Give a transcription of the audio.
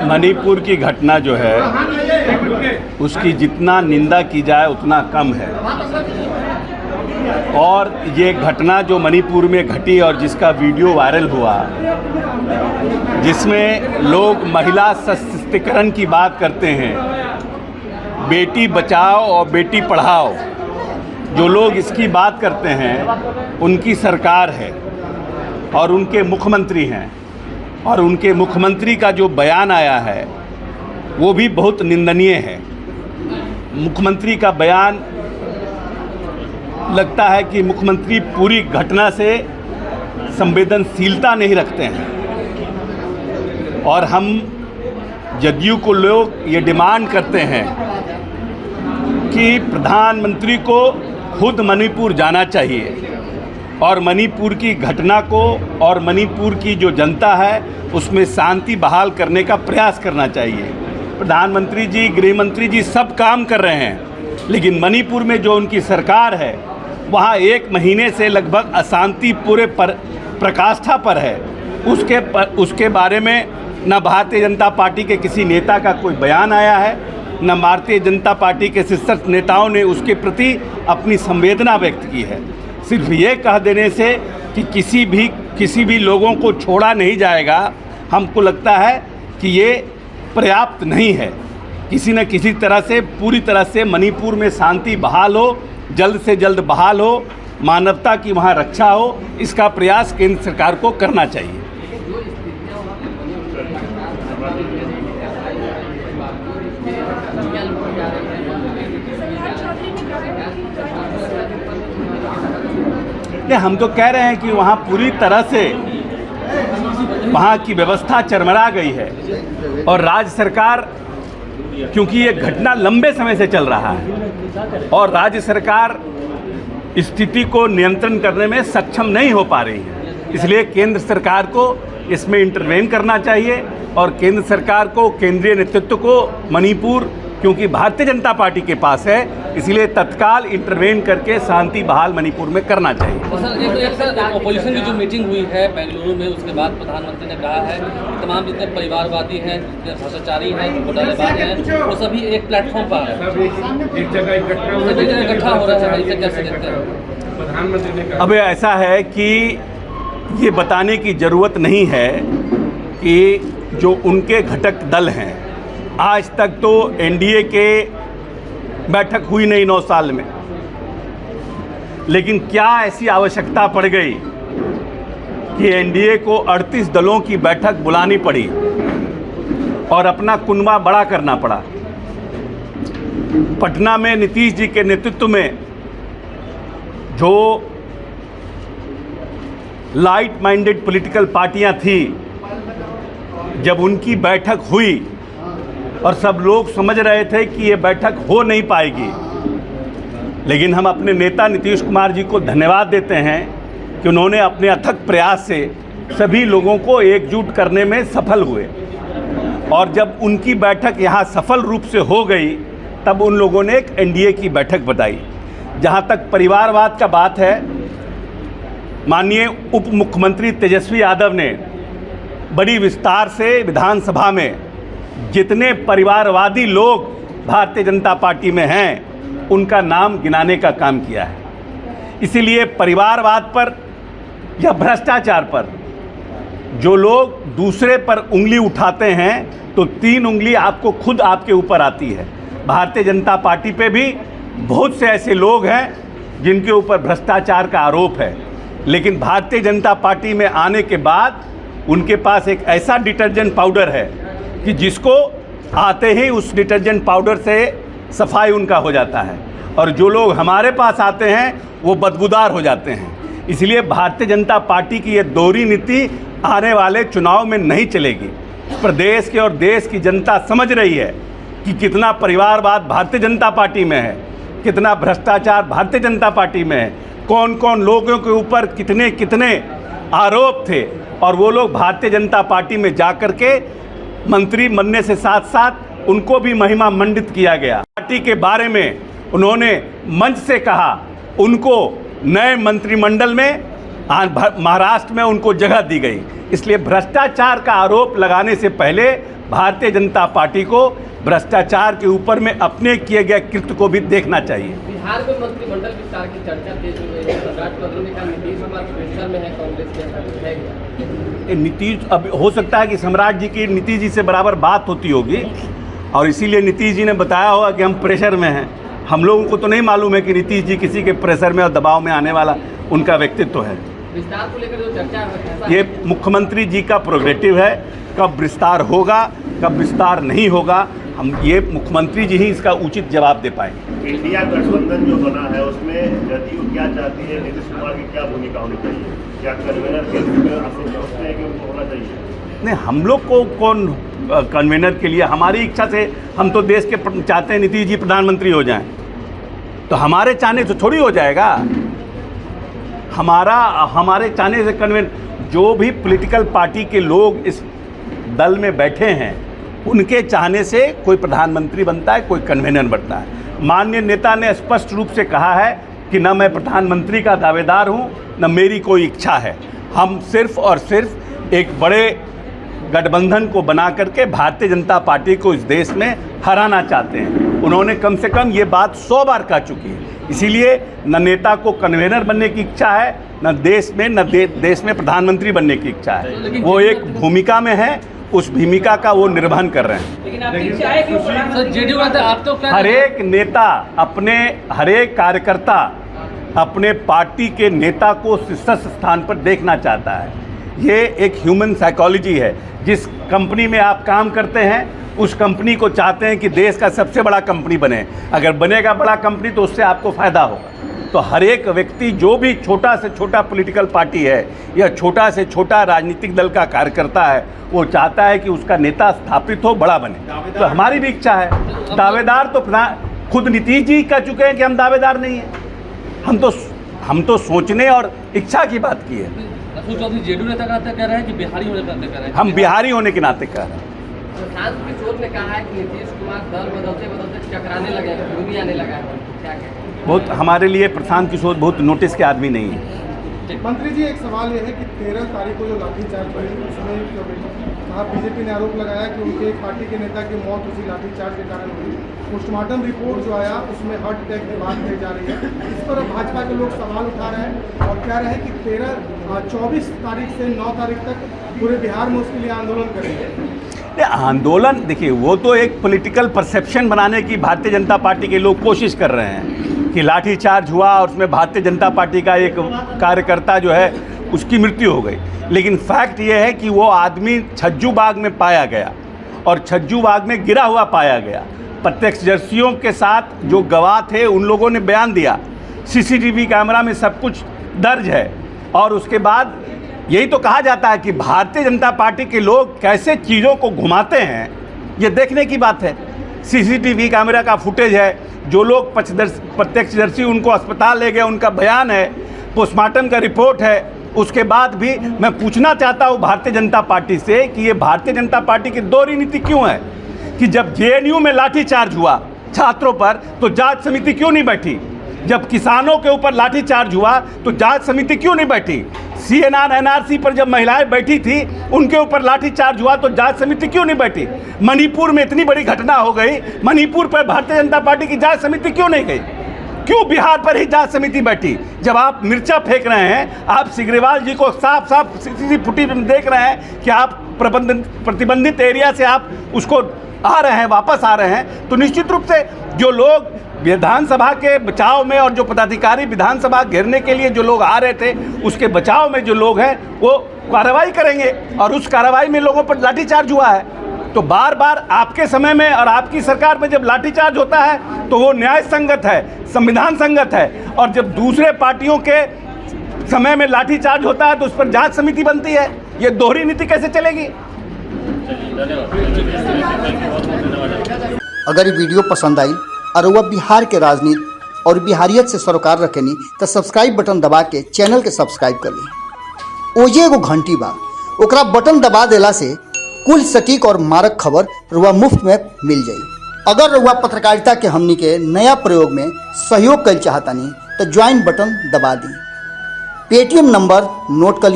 मणिपुर की घटना जो है उसकी जितना निंदा की जाए उतना कम है। और ये घटना जो मणिपुर में घटी और जिसका वीडियो वायरल हुआ, जिसमें लोग महिला सशक्तिकरण की बात करते हैं, बेटी बचाओ और बेटी पढ़ाओ, जो लोग इसकी बात करते हैं उनकी सरकार है और उनके मुख्यमंत्री हैं। और उनके मुख्यमंत्री का जो बयान आया है वो भी बहुत निंदनीय है। मुख्यमंत्री का बयान लगता है कि मुख्यमंत्री पूरी घटना से संवेदनशीलता नहीं रखते हैं। और हम जदयू को लोग ये डिमांड करते हैं कि प्रधानमंत्री को खुद मणिपुर जाना चाहिए और मणिपुर की घटना को और मणिपुर की जो जनता है उसमें शांति बहाल करने का प्रयास करना चाहिए। प्रधानमंत्री जी, गृह मंत्री जी सब काम कर रहे हैं, लेकिन मणिपुर में जो उनकी सरकार है वहाँ 1 महीने से लगभग अशांति पूरे प्रकाष्ठा पर है। उसके बारे में न भारतीय जनता पार्टी के किसी नेता का कोई बयान आया है, न भारतीय जनता पार्टी के शीर्ष नेताओं ने उसके प्रति अपनी संवेदना व्यक्त की है। सिर्फ ये कह देने से कि किसी भी लोगों को छोड़ा नहीं जाएगा, हमको लगता है कि ये पर्याप्त नहीं है। किसी न किसी तरह से पूरी तरह से मणिपुर में शांति बहाल हो, जल्द से जल्द बहाल हो, मानवता की वहाँ रक्षा हो, इसका प्रयास केंद्र सरकार को करना चाहिए। हम तो कह रहे हैं कि वहाँ पूरी तरह से वहाँ की व्यवस्था चरमरा गई है और राज्य सरकार, क्योंकि ये घटना लंबे समय से चल रहा है और राज्य सरकार स्थिति को नियंत्रण करने में सक्षम नहीं हो पा रही है, इसलिए केंद्र सरकार को इसमें इंटरवेन करना चाहिए। और केंद्र सरकार को, केंद्रीय नेतृत्व को मणिपुर, क्योंकि भारतीय जनता पार्टी के पास है, इसलिए तत्काल इंटरवेन करके शांति बहाल मणिपुर में करना चाहिए। सर, अपोजिशन की जो मीटिंग हुई है बेंगलुरु में, उसके बाद प्रधानमंत्री ने कहा है कि तमाम जितने परिवारवादी हैं, भ्रष्टाचारी हैं, घोटालेबाज हैं, वो सभी एक प्लेटफॉर्म पर एक जगह इकट्ठा हो रहा है। इसे कैसे देखते हैं? प्रधानमंत्री ने अब ऐसा है कि ये बताने की ज़रूरत नहीं है कि जो उनके घटक दल हैं, आज तक तो एनडीए के बैठक हुई नहीं 9 साल में, लेकिन क्या ऐसी आवश्यकता पड़ गई कि एनडीए को 38 दलों की बैठक बुलानी पड़ी और अपना कुनबा बड़ा करना पड़ा। पटना में नीतीश जी के नेतृत्व में जो लाइट माइंडेड पॉलिटिकल पार्टियां थी, जब उनकी बैठक हुई और सब लोग समझ रहे थे कि ये बैठक हो नहीं पाएगी, लेकिन हम अपने नेता नीतीश कुमार जी को धन्यवाद देते हैं कि उन्होंने अपने अथक प्रयास से सभी लोगों को एकजुट करने में सफल हुए। और जब उनकी बैठक यहाँ सफल रूप से हो गई, तब उन लोगों ने एक एनडीए की बैठक बताई। जहाँ तक परिवारवाद का बात है, माननीय उप मुख्यमंत्री तेजस्वी यादव ने बड़ी विस्तार से विधानसभा में जितने परिवारवादी लोग भारतीय जनता पार्टी में हैं उनका नाम गिनाने का काम किया है। इसीलिए परिवारवाद पर या भ्रष्टाचार पर जो लोग दूसरे पर उंगली उठाते हैं तो 3 उंगली आपको खुद आपके ऊपर आती है। भारतीय जनता पार्टी पे भी बहुत से ऐसे लोग हैं जिनके ऊपर भ्रष्टाचार का आरोप है, लेकिन भारतीय जनता पार्टी में आने के बाद उनके पास एक ऐसा डिटर्जेंट पाउडर है कि जिसको आते ही उस डिटर्जेंट पाउडर से सफाई उनका हो जाता है, और जो लोग हमारे पास आते हैं वो बदबूदार हो जाते हैं। इसलिए भारतीय जनता पार्टी की ये दोहरी नीति आने वाले चुनाव में नहीं चलेगी। प्रदेश के और देश की जनता समझ रही है कि कितना परिवारवाद भारतीय जनता पार्टी में है, कितना भ्रष्टाचार भारतीय जनता पार्टी में है, कौन कौन लोगों के ऊपर कितने कितने आरोप थे, और वो लोग भारतीय जनता पार्टी में जा कर के मंत्री बनने से साथ साथ उनको भी महिमा मंडित किया गया। पार्टी के बारे में उन्होंने मंच से कहा उनको नए मंत्रिमंडल में महाराष्ट्र में उनको जगह दी गई। इसलिए भ्रष्टाचार का आरोप लगाने से पहले भारतीय जनता पार्टी को भ्रष्टाचार के ऊपर में अपने किए गए कृत्य को भी देखना चाहिए। बिहार में मंत्रिमंडल विस्तार की चर्चा तेज हो गई है। सम्राट बबलू ने कहा नीतीश कुमार प्रेशर में है कांग्रेस के, ऐसा कुछ है क्या? नीतीश, अब हो सकता है कि सम्राट जी की नीतीश जी से बराबर बात होती होगी और इसीलिए नीतीश जी ने बताया होगा कि हम प्रेशर में हैं। हम लोगों को तो नहीं मालूम है कि नीतीश जी किसी के प्रेशर में और दबाव में आने वाला उनका व्यक्तित्व है। विस्तार को लेकर जो चर्चा है ये मुख्यमंत्री जी का प्रोग्रेटिव है, कब विस्तार होगा कब विस्तार नहीं होगा, हम ये मुख्यमंत्री जी ही इसका उचित जवाब दे पाएंगे। इंडिया गठबंधन जो बना है उसमें जदयू क्या चाहती है, नीतीश कुमार की क्या भूमिका होनी चाहिए? क्या कन्वीनर के रूप में आप लोग सोचते हैं कि उनको होना चाहिए? नहीं, हम लोग को कौन कन्वीनर के लिए, हमारी इच्छा से हम तो देश के चाहते हैं नीतीश जी प्रधानमंत्री हो जाएं, तो हमारे चाहने से थोड़ी हो जाएगा। हमारे चाहने से कन्वीनर, जो भी पॉलिटिकल पार्टी के लोग इस दल में बैठे हैं उनके चाहने से कोई प्रधानमंत्री बनता है, कोई कन्वीनर बनता है। माननीय नेता ने स्पष्ट रूप से कहा है कि न मैं प्रधानमंत्री का दावेदार हूं, न मेरी कोई इच्छा है। हम सिर्फ और सिर्फ एक बड़े गठबंधन को बना करके भारतीय जनता पार्टी को इस देश में हराना चाहते हैं। उन्होंने कम से कम ये बात 100 बार कह चुकी है। इसीलिए न नेता को कन्वीनर बनने की इच्छा है, न देश में प्रधानमंत्री बनने की इच्छा है। वो एक भूमिका में है, उस भूमिका का वो निर्वहन कर रहे हैं। लेकिन आपकी इच्छा है कि सर जेडीयू आप तो हर एक नेता हर एक कार्यकर्ता अपने पार्टी के नेता को शीर्ष स्थान पर देखना चाहता है। ये एक ह्यूमन साइकोलॉजी है। जिस कंपनी में आप काम करते हैं उस कंपनी को चाहते हैं कि देश का सबसे बड़ा कंपनी बने। अगर बनेगा बड़ा कंपनी तो उससे आपको फ़ायदा होगा। तो हर एक व्यक्ति, जो भी छोटा से छोटा पॉलिटिकल पार्टी है या छोटा से छोटा राजनीतिक दल का कार्यकर्ता है, वो चाहता है कि उसका नेता स्थापित हो, बड़ा बने। तो हमारी भी इच्छा है। दावेदार तो खुद नीतीश जी कह चुके हैं कि हम दावेदार नहीं हैं। हम तो सोचने और इच्छा की बात की है। राहुल चौधरी जेडीयू नेता का कह रहे हैं कि बिहारी होने के नाते कह रहे हैं। हम बिहारी होने के नाते कह रहे हैं। प्रशांत किशोर ने कहा है कि नीतीश कुमार दल बदलते बदलते चकराने लगे हैं, घूमी आने लगा है, क्या कहें? बहुत, हमारे लिए प्रशांत किशोर बहुत नोटिस के आदमी नहीं है। मंत्री जी, एक सवाल यह है कि 13 तारीख को जो लाठीचार्ज हुई उसमें कहा, बीजेपी ने आरोप लगाया कि उनके पार्टी के नेता की मौत उसी लाठीचार्ज के कारण हुई। पोस्टमार्टम रिपोर्ट जो आया उसमें हार्ट अटैक की बात कही जा रही है। इस पर अब भाजपा के लोग सवाल उठा रहे हैं और कह रहे हैं कि 24 तारीख से 9 तारीख तक पूरे बिहार में उसके लिए आंदोलन करेंगे। आंदोलन, देखिए, वो तो एक पॉलिटिकल परसेप्शन बनाने की भारतीय जनता पार्टी के लोग कोशिश कर रहे हैं कि लाठीचार्ज हुआ और उसमें भारतीय जनता पार्टी का एक कार्यकर्ता जो है उसकी मृत्यु हो गई। लेकिन फैक्ट ये है कि वो आदमी छज्जू बाग में पाया गया और छज्जू बाग में गिरा हुआ पाया गया। प्रत्यक्षदर्शियों के साथ जो गवाह थे उन लोगों ने बयान दिया, सीसीटीवी कैमरा में सब कुछ दर्ज है। और उसके बाद यही तो कहा जाता है कि भारतीय जनता पार्टी के लोग कैसे चीज़ों को घुमाते हैं, ये देखने की बात है। सीसीटीवी कैमरा का फुटेज है, जो लोग प्रत्यक्षदर्शी उनको अस्पताल ले गए उनका बयान है, पोस्टमार्टम का रिपोर्ट है। उसके बाद भी मैं पूछना चाहता हूँ भारतीय जनता पार्टी से कि ये भारतीय जनता पार्टी की दोहरी नीति क्यों है कि जब जेएनयू में लाठीचार्ज हुआ छात्रों पर तो जांच समिति क्यों नहीं बैठी? जब किसानों के ऊपर लाठीचार्ज हुआ तो जांच समिति क्यों नहीं बैठी? सीएनआर एनआरसी पर जब महिलाएं बैठी थी उनके ऊपर लाठीचार्ज हुआ तो जांच समिति क्यों नहीं बैठी? मणिपुर में इतनी बड़ी घटना हो गई, मणिपुर पर भारतीय जनता पार्टी की जांच समिति क्यों नहीं गई? क्यों बिहार पर ही जांच समिति बैठी? जब आप मिर्चा फेंक रहे हैं, आप सिग्रीवाल जी को साफ साफ सीसीटीवी फुटेज में देख रहे हैं कि आप प्रतिबंधित एरिया से आप उसको आ रहे हैं, वापस आ रहे हैं, तो निश्चित रूप से जो लोग विधानसभा के बचाव में और जो पदाधिकारी विधानसभा घेरने के लिए जो लोग आ रहे थे उसके बचाव में जो लोग हैं वो कार्रवाई करेंगे। और उस कार्रवाई में लोगों पर लाठीचार्ज हुआ है। तो बार बार आपके समय में और आपकी सरकार में जब लाठीचार्ज होता है तो वो न्याय संगत है, संविधान संगत है, और जब दूसरे पार्टियों के समय में लाठीचार्ज होता है तो उस पर जांच समिति बनती है। ये दोहरी नीति कैसे चलेगी? अगर ये वीडियो पसंद आई और वह बिहार के राजनीति और बिहारियत से सरोकार रखेनी तो सब्सक्राइब बटन दबा के चैनल के सब्सक्राइब कर ली। ओजे एगो घंटी बा, ओकरा बटन दबा देला से कुल सटीक और मारक खबर रुआ मुफ्त में मिल जाई। अगर रुआ पत्रकारिता के हमनी के नया प्रयोग में सहयोग कर चाहतानी तो ज्वाइन बटन दबा दी। पेटीएम नंबर नोट कर ली